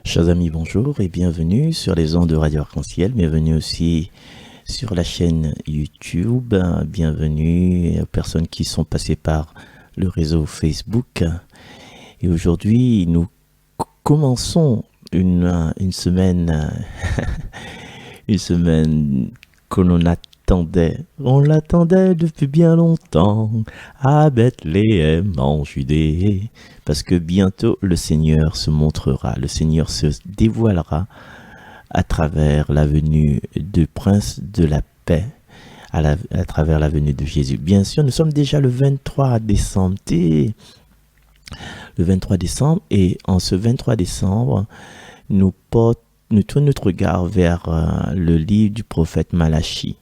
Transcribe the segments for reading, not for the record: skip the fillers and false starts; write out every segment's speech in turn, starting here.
Chers amis, bonjour et bienvenue sur les ondes de Radio Arc-en-Ciel. Bienvenue aussi sur la chaîne YouTube. Bienvenue aux personnes qui sont passées par le réseau Facebook. Et aujourd'hui, nous commençons une semaine, une semaine que l'on attendait. On l'attendait depuis bien longtemps à Bethléem en Judée. Parce que bientôt le Seigneur se montrera, le Seigneur se dévoilera à travers la venue du Prince de la paix, à travers la venue de Jésus. Bien sûr, nous sommes déjà le 23 décembre. Le 23 décembre, et en ce 23 décembre, nous tournons notre regard vers le livre du prophète Malachi.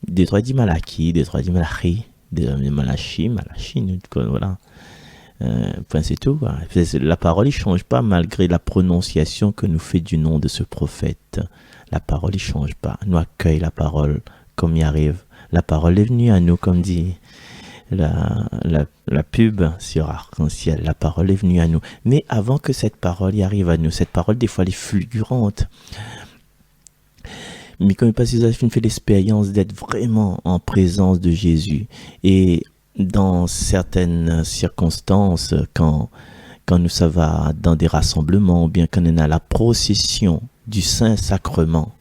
Des trois dit Malachi, des trois dit Malachi, des trois dit Malachi, voilà. C'est tout. La parole ne change pas malgré la prononciation que nous fait du nom de ce prophète. La parole ne change pas. Nous accueillons la parole comme il arrive. La parole est venue à nous, comme dit la pub sur Arc-en-Ciel. La parole est venue à nous. Mais avant que cette parole y arrive à nous, cette parole, des fois, elle est fulgurante. Mais comme pas si vous avez fait l'expérience d'être vraiment en présence de Jésus. Et dans certaines circonstances, quand nous ça va dans des rassemblements, ou bien quand on a la procession du Saint-Sacrement,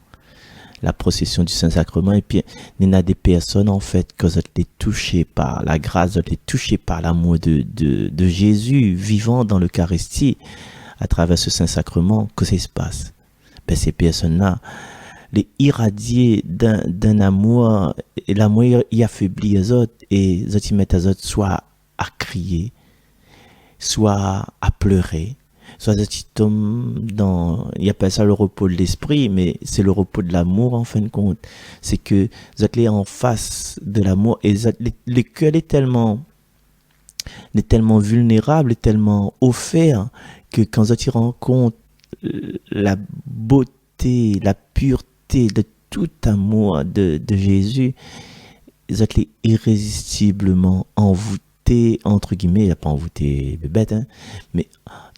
et puis il y a des personnes en fait que vous êtes touchées par la grâce, vous êtes touchées par l'amour de Jésus vivant dans l'Eucharistie à travers ce Saint-Sacrement, que ça se passe. Ben, ces personnes-là, les irradier d'un amour, et l'amour y affaiblit les autres, et les autres y mettent les autres soit à crier, soit à pleurer, soit les autres tombent dans, il appelle ça le repos de l'esprit, mais c'est le repos de l'amour en fin de compte. C'est que vous êtes en face de l'amour, et le cœur est tellement vulnérable, est tellement offert, que quand vous rencontrez la beauté, la pureté de tout amour de Jésus, vous êtes irrésistiblement envoûtés, entre guillemets, il n'y a pas envoûté bête, hein, mais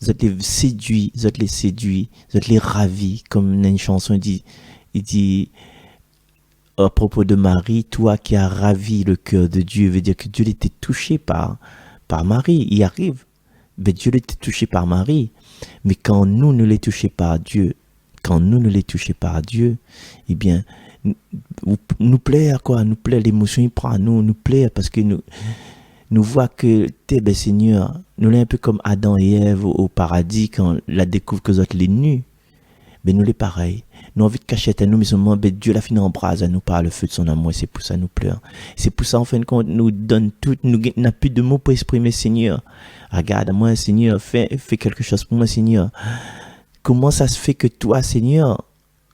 vous êtes les séduits, vous êtes les ravis, comme une chanson dit, il dit à propos de Marie, toi qui as ravi le cœur de Dieu, veut dire que Dieu était touché par Marie, il arrive, mais Dieu était touché par Marie, mais quand nous ne les touchons par Dieu, eh bien, nous plaît quoi, nous plaît l'émotion, il prend à nous plaît parce que nous voit que ben Seigneur, nous l'est un peu comme Adam et Ève au paradis quand la découvre que nous autres les nus, ben nous les pareil, nous envie de cacher à nous, mais seulement ben Dieu l'a fini en bras à nous par le feu de son amour, et c'est pour ça nous pleure, c'est pour ça en fin de compte nous donne tout, nous n'a plus de mots pour exprimer Seigneur, regarde moi Seigneur, fais quelque chose pour moi Seigneur. Comment ça se fait que toi, Seigneur,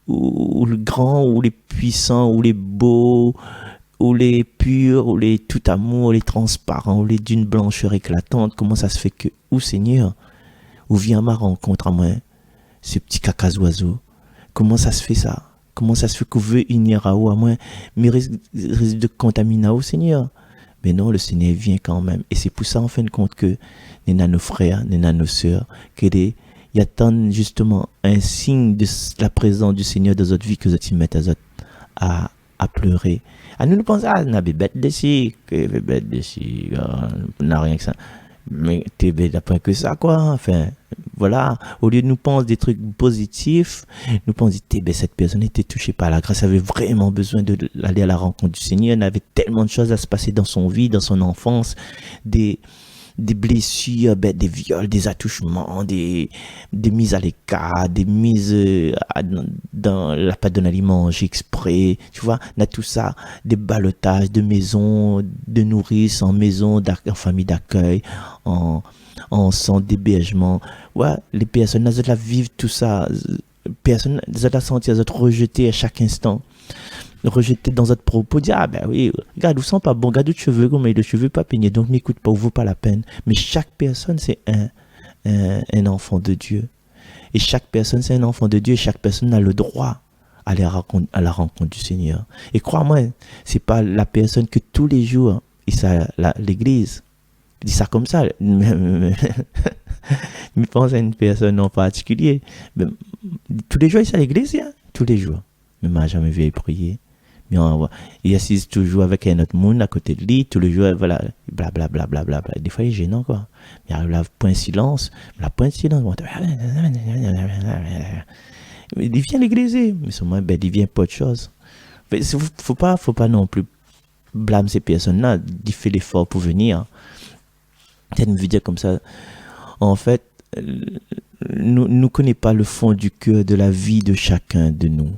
ou le grand, ou les puissants, ou les beaux, ou les purs, ou les tout amour, ou les transparents, ou les d'une blancheur éclatante, comment ça se fait que, ou Seigneur, ou vient à ma rencontre à moi, ce petit caca d'oiseau, comment ça se fait ça? Comment ça se fait que vous veut unir à moi, mais risque de contaminer à Seigneur? Mais non, le Seigneur vient quand même. Et c'est pour ça, en fin de compte, que nous avons nos frères, nous avons nos sœurs, il y a tant justement un signe de la présence du Seigneur dans notre vie que vous mettez à pleurer. À nous pensons, on a des bêtes d'ici, on n'a rien que ça. Mais t'es bête après que ça, quoi. Enfin, voilà. Au lieu de nous penser des trucs positifs, nous pensons, cette personne était touchée par la grâce, elle avait vraiment besoin d'aller à la rencontre du Seigneur, elle avait tellement de choses à se passer dans son vie, dans son enfance, des blessures, des viols, des attouchements, des mises à l'écart, des mises dans la pas d'un aliment mangé exprès, tu vois, on a tout ça, des ballottages de maisons, de nourrices en maison, en famille d'accueil, en centre d'hébergement. Ouais, les personnes, elles la vivent tout ça, personnes, elles la sentir, elles rejetées à chaque instant. Rejeté dans votre propos, dire ah ben oui, regarde, vous sent pas bon, regarde les cheveux, comme les cheveux pas peignés, donc m'écoute pas, vaut pas la peine. Mais chaque personne c'est un enfant de Dieu, et chaque personne c'est un enfant de Dieu, et chaque personne a le droit à la rencontre du Seigneur. Et crois-moi, c'est pas la personne que tous les jours et ça l'église, Je dis ça comme ça. Je pense à une personne en particulier. Mais, tous les jours, il est à l'église, hein? Tous les jours. Mais il m'a jamais vu prier. Mais il assise toujours avec un autre monde à côté de lui. Tous les jours, voilà, blablabla. Bla, bla, bla. Des fois, il est gênant, quoi. Il arrive là, point silence. Il vient à l'église, mais seulement, ben, il vient pas de choses. Il faut pas non plus blâmer ces personnes-là. Il fait l'effort pour venir. Peut-être me dire comme ça. En fait, nous ne connaissons pas le fond du cœur de la vie de chacun de nous.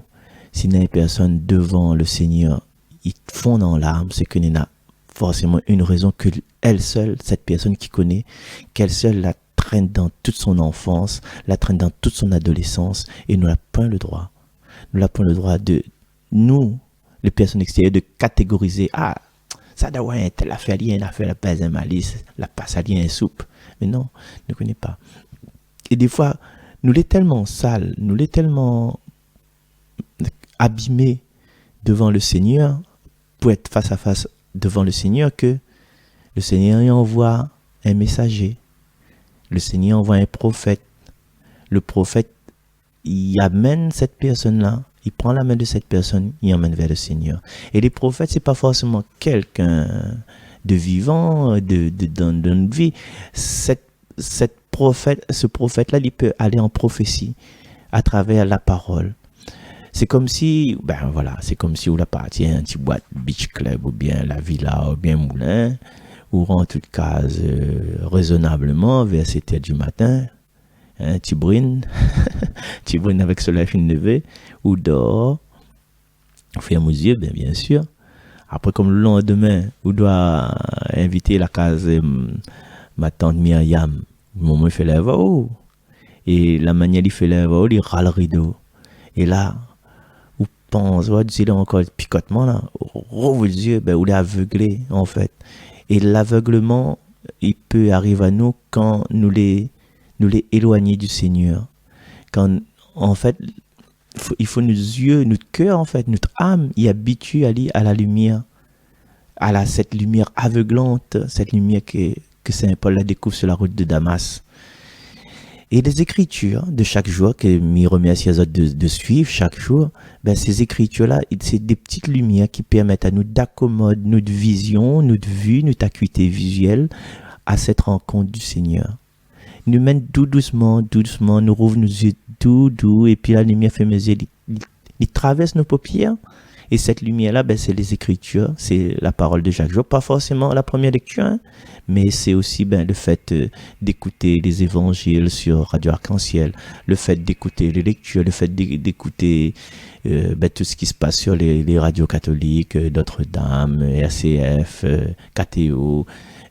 Si une personne devant le Seigneur, ils font en larmes, c'est qu'il y a forcément une raison que elle seule, cette personne qui connaît, qu'elle seule la traîne dans toute son enfance, la traîne dans toute son adolescence, et nous n'a pas le droit. Nous n'a pas le droit de, nous, les personnes extérieures, de catégoriser, ah, ça doit être la fait rien, la fait la paix, un malice, la passe à rien, soupe. Mais non, ne connaît pas. Et des fois, nous l'est tellement sale, nous l'est tellement abîmé devant le Seigneur, pour être face à face devant le Seigneur, que le Seigneur y envoie un messager. Le Seigneur envoie un prophète. Le prophète, il amène cette personne-là, il prend la main de cette personne, il emmène vers le Seigneur. Et les prophètes, c'est pas forcément quelqu'un de vivant, dans notre vie. Ce prophète-là, il peut aller en prophétie à travers la parole. C'est comme si, c'est comme si on appartient à un petit boîte beach club, ou bien la villa, ou bien moulin, ou en toute cas, raisonnablement, vers 7h du matin, tu brines avec soleil fin levé, ou dehors, on ferme aux yeux, bien sûr. Après, comme le lendemain, on doit inviter la case ma tante Myriam. Le moment où il fait la voix, et la manière il fait la voix, il râle le rideau. Et là, on pense, il a encore le picotement là, rouvre les yeux, on est aveuglé en fait. Et l'aveuglement, il peut arriver à nous quand nous les éloigner du Seigneur. Quand, en fait, il faut nos yeux, notre cœur, en fait, notre âme, y habitue à la lumière, cette lumière aveuglante, cette lumière que Saint Paul la découvre sur la route de Damas. Et les écritures de chaque jour, que m'y remercie les autres de suivre chaque jour, ces écritures-là, c'est des petites lumières qui permettent à nous d'accommoder notre vision, notre vue, notre acuité visuelle à cette rencontre du Seigneur. Nous mène doucement, nous rouvre nos yeux doux, et puis la lumière fait mes yeux, il traverse nos paupières. Et cette lumière-là, c'est les Écritures, c'est la parole de chaque jour. Pas forcément la première lecture, mais c'est aussi le fait d'écouter les évangiles sur Radio Arc-en-Ciel, le fait d'écouter les lectures, le fait d'écouter tout ce qui se passe sur les radios catholiques, Notre-Dame, RCF, KTO,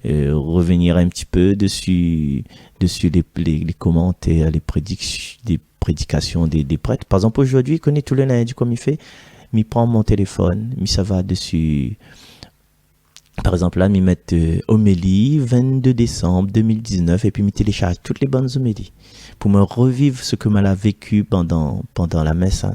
revenir un petit peu dessus les commentaires, les prédications des prêtres. Par exemple, aujourd'hui, il connaît tout le lundi comme il fait. Je prends mon téléphone, ça va dessus. Par exemple, là, je mets homélie 22 décembre 2019 et puis je télécharge toutes les bonnes homélies pour me revivre ce que m'a vécu pendant la messe,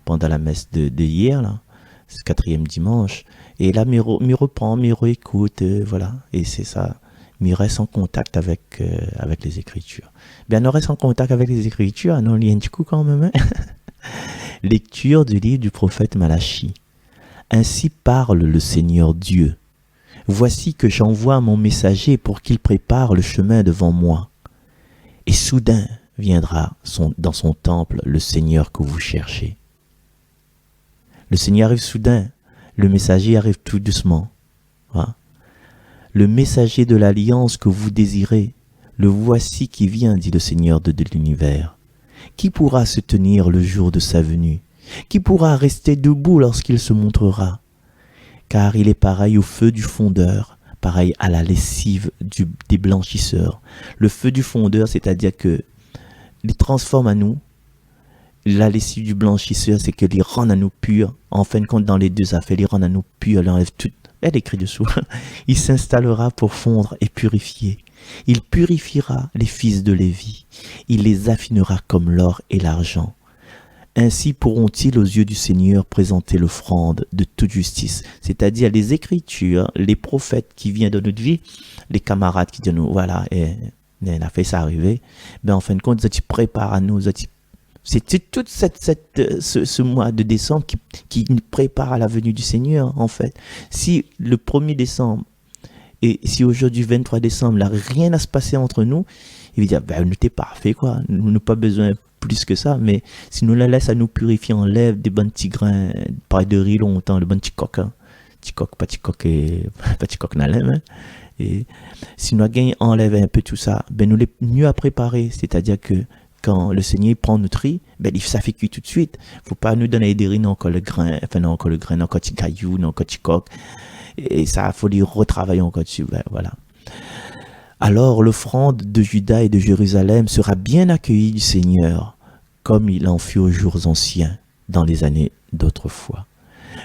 pendant la messe de hier, là, ce 4e dimanche. Et là, je reprends, je réécoute, voilà. Et c'est ça, je reste en contact avec les Écritures. On reste en contact avec les Écritures, non, il y a un petit coup quand même. Lecture du livre du prophète Malachie. Ainsi parle le Seigneur Dieu. Voici que j'envoie mon messager pour qu'il prépare le chemin devant moi. Et soudain viendra dans son temple le Seigneur que vous cherchez. Le Seigneur arrive soudain, le messager arrive tout doucement. Voilà. Le messager de l'alliance que vous désirez, le voici qui vient, dit le Seigneur de l'univers. Qui pourra se tenir le jour de sa venue? Qui pourra rester debout lorsqu'il se montrera? Car il est pareil au feu du fondeur, pareil à la lessive des blanchisseurs. Le feu du fondeur, c'est-à-dire que il transforme à nous. La lessive du blanchisseur, c'est qu'il rend à nous purs. En fin de compte, dans les deux affaires, il rend à nous purs, il enlève tout. Elle écrit dessous. Il s'installera pour fondre et purifier. Il purifiera les fils de Lévi. Il les affinera comme l'or et l'argent. Ainsi pourront-ils aux yeux du Seigneur présenter l'offrande de toute justice. C'est-à-dire les Écritures, les prophètes qui viennent de notre vie, les camarades qui disent nous, voilà, elle a fait ça arriver. En fin de compte, ils préparent à nous. C'est tout ce mois de décembre qui nous prépare à la venue du Seigneur, en fait. Si le 1er décembre, et si aujourd'hui, 23 décembre, là, rien n'a se passé entre nous, il veut dire, nous t'es parfait, quoi. Nous n'avons pas besoin plus que ça, mais si nous la laisse à nous purifier, on lève des bons petits grains, pareil de riz longtemps, le bon petit coq, hein. Petit coq, pas petit coq et pas petit coq n'alème, hein. Et si nous enlève un peu tout ça, nous les mieux à préparer, c'est-à-dire que quand le Seigneur prend notre riz, ça fait cuire tout de suite. Faut pas nous donner des riz, non, encore le grain, non, encore le grain, non, encore petit caillou, non, encore petit coq. Et ça, faut les retravailler encore dessus, voilà. Alors l'offrande de Juda et de Jérusalem sera bien accueillie du Seigneur, comme il en fut aux jours anciens, dans les années d'autrefois.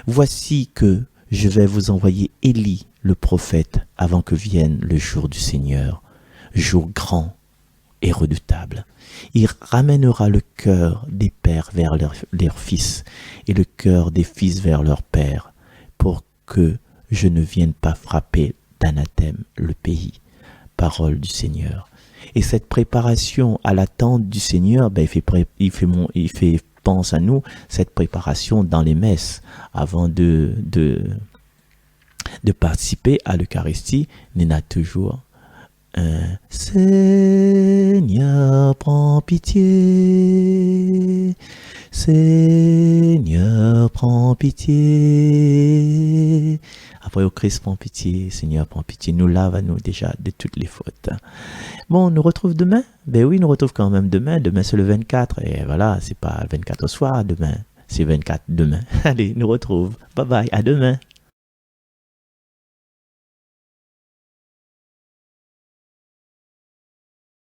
Voici que je vais vous envoyer Élie, le prophète, avant que vienne le jour du Seigneur, jour grand et redoutable. Il ramènera le cœur des pères vers leurs fils et le cœur des fils vers leurs pères, pour que je ne vienne pas frapper d'anathème le pays. Parole du Seigneur. Et cette préparation à l'attente du Seigneur, il fait pense à nous, cette préparation dans les messes, avant de participer à l'Eucharistie, il a toujours Seigneur, prends pitié. Seigneur, prends pitié. Après, au Christ, prends pitié. Seigneur, prends pitié. Nous lave à nous déjà de toutes les fautes. Bon, on nous retrouve demain? Oui, nous retrouve quand même demain. Demain, c'est le 24. Et voilà, c'est pas le 24 au soir, demain. C'est 24 demain. Allez, nous retrouve. Bye bye, à demain.